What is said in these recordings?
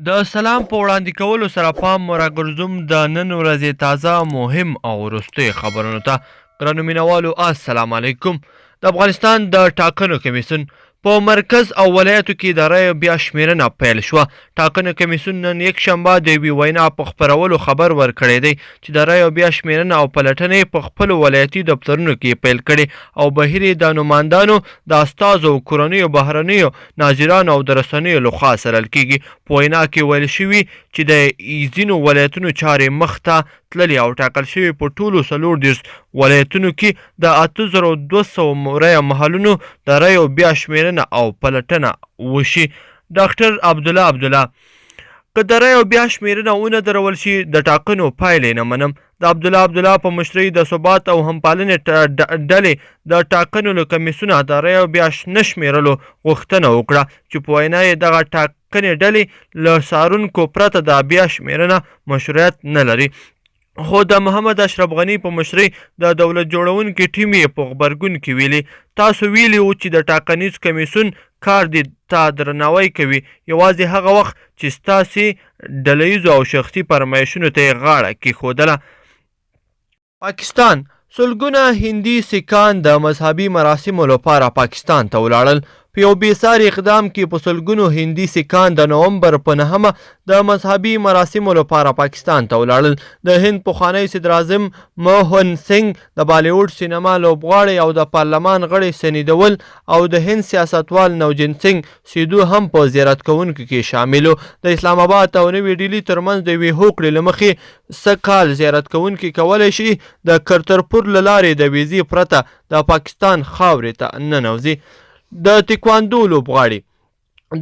د سلام په وړاندې کولو سره پام راګرځوم د نن ورځې تازه مهم او وروستۍ خبرونو ته. درنو مینوالو السلام علیکم. د افغانستان د ټاکنو کمیسیون په مرکز او ولایتو کې د رایو بیا شمیرنه پیل شوه. ټاکنو کمیسیون نن یکشنبه د یوې وینا په خپرولو خبر ورکړی دی چې د رایو بیا شمیرنه او پلټنې په خپلو ولایتي دفترونو کې پیل کړي او بهیر یې د نمایندانو د استازو کورنیو بهرنیو ناظرانو او د رسنیو لخوا څارل کیږي. په وینا کې ویل شوي چې د ځینو ولایتونو چارې مخ ته تللي او ټاکل شوي په ټولو 34 ولایتونو کې د 8200 رایه محلونو د رایو بیا شمیرنه او پلټنه وشي. ډاکټر عبدالله که د رایو بیا شمیرنه ونه درول شي د ټاکنو پایلې نه منم. د عبدالله په مشرۍ د ثبات او همپالنې ډلې د ټاکنو له کمیسیونه د رایو بیا نه شمیرلو غوښتنه وکړه چې په وینا یې دغه ټاکنې ډلې له څارونکو پرته د بیا شمیرنه مشروعیت نه لري. خو د محمد اشرف غني په مشرۍ د دولت جوړونکي ټیم یې په غبرګون کې ویلي تاسو ویلي وو چې د ټاکنیز کمیسیون کار دې ته درناوی کوي یوازې هغه وخت چې ستاسې ډلهییزو او شخصي فرمایشونو ته یې غاړه کېښودله. پاکستان سلګونه هندي سیکان د مذهبي مراسمو لپاره پاکستان ته ولاړل. په یو بېساري اقدام کې په سلګونو هندي سیکان د نومبر په 9 د مذهبي مراسمو لپاره پاکستان ته ولاړل. د هند پخوانی صدراعظم موهن سنګ د بالیوډ سینما لوبغاړی او د پارلمان غړی سنی دیول او د هند سیاستوال نوجین سنګ سیدو هم په زیارت کوونکو کې شامل وو. د اسلام آباد او نوې ډیلي ترمنځ د یوې هوکړې له مخې سږ زیارت کوونکي کولی شي د کرترپور له لارې د ویزې پرته د پاکستان خاورې ته ننوځي. د تکواندو لوبغاړي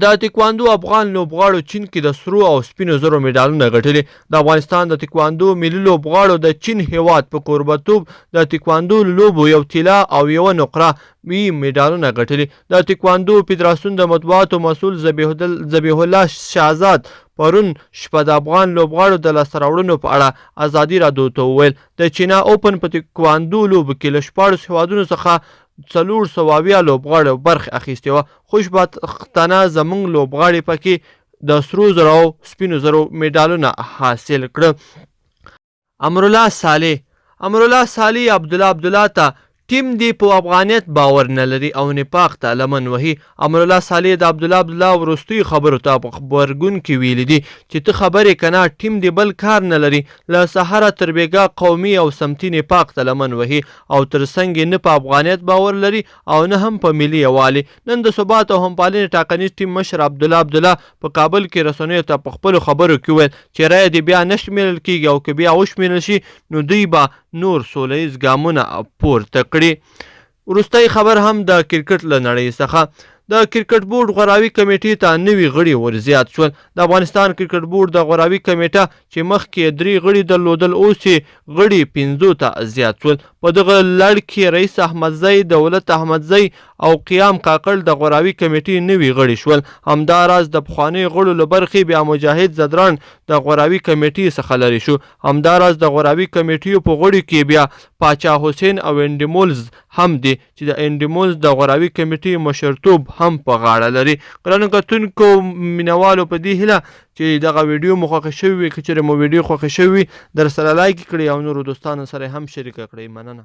د تکواندو افغان لوبغاړو چین کې د سرو او سپینو زرو میډالونه ګټلي. د افغانستان د تکواندو ملي لوبغاړو د چین هیواد په کوربتوب د تکواندو لوبو یو طلا او یوه نقره میډالونه ګټلي. د تکواندو فدراسیون د مطبوعاتو مسؤل ذبیح الله شهزاد پرون شپه د افغان لوبغاړو د لاسته راوړنو په اړه ازادي راډیو ته وویل د چینا اوپن په تکواندو لوبو کې له 14 هیوادونو څخه 400 لوبغاړو برخه اخیستې وه. خوشبختانه زموږ لوبغاړي پکې د سرو زرو او سپینو زرو میډالونه حاصل کړه. امرالله صالح عبدالله ته ټیم دی په افغانیت باور نه لري او نفاق ته لمن وهي. امرالله صالح د عبدالله وروستیو خبرو ته په خبرګون کې ویلي دي چې ته خبرې کنه ټیم دی بل کار نه لري له سهاره تر بیګا قومي او سمتي نفاق ته لمن وهي او تر څنګ نه په افغانیت باور لري او نه هم په ملي یووالي. نن د ثبات او همپالنې ټاکنیز ټیم مشر عبدالله په کابل کې رسنیو ته په خپلو خبرو کې ویل چې رایه دې بیا نه شمیرل کیږي او که بیا وشمیرل شي نو دوی به نور سوله ییز ګامونه پورته کړي. وروستی خبر هم د کرکټ له نړۍ څخه. د کرکټ بورډ غوراوي کمیټې ته نوي غړي ورزیات شول. د افغانستان کرکټ بورډ د غوراوي کمیټه چې مخکې 3 غړي درلودل اوس یې غړي 5 ته زیات شول. په دغه لړ کې رئیس احمدزی، دولت احمدزی او قیام کاکړ د غوراوي کمیټې نوي غړي شول. همداراز د پخوانیو غړو له برخې بیا مجاهد زدران د غوراوي کمیټې څخه لرې شو. همداراز د غوراوي کمیټې په غړو کې بیا پاچا حسین او انډیمولز هم دي چې د انډیمولز د غوراوي کمیټې مشرتوب هم په غاړه لري. ګرانو کتونکو مینوالو په دې هیله چې دغه ویډیو مو خوښه شوې وي، که چېرې مو ویډیو خوښه شوې وي در سره لایک کړئ او نورو دوستانو سره هم شریکه کړئ. مننه.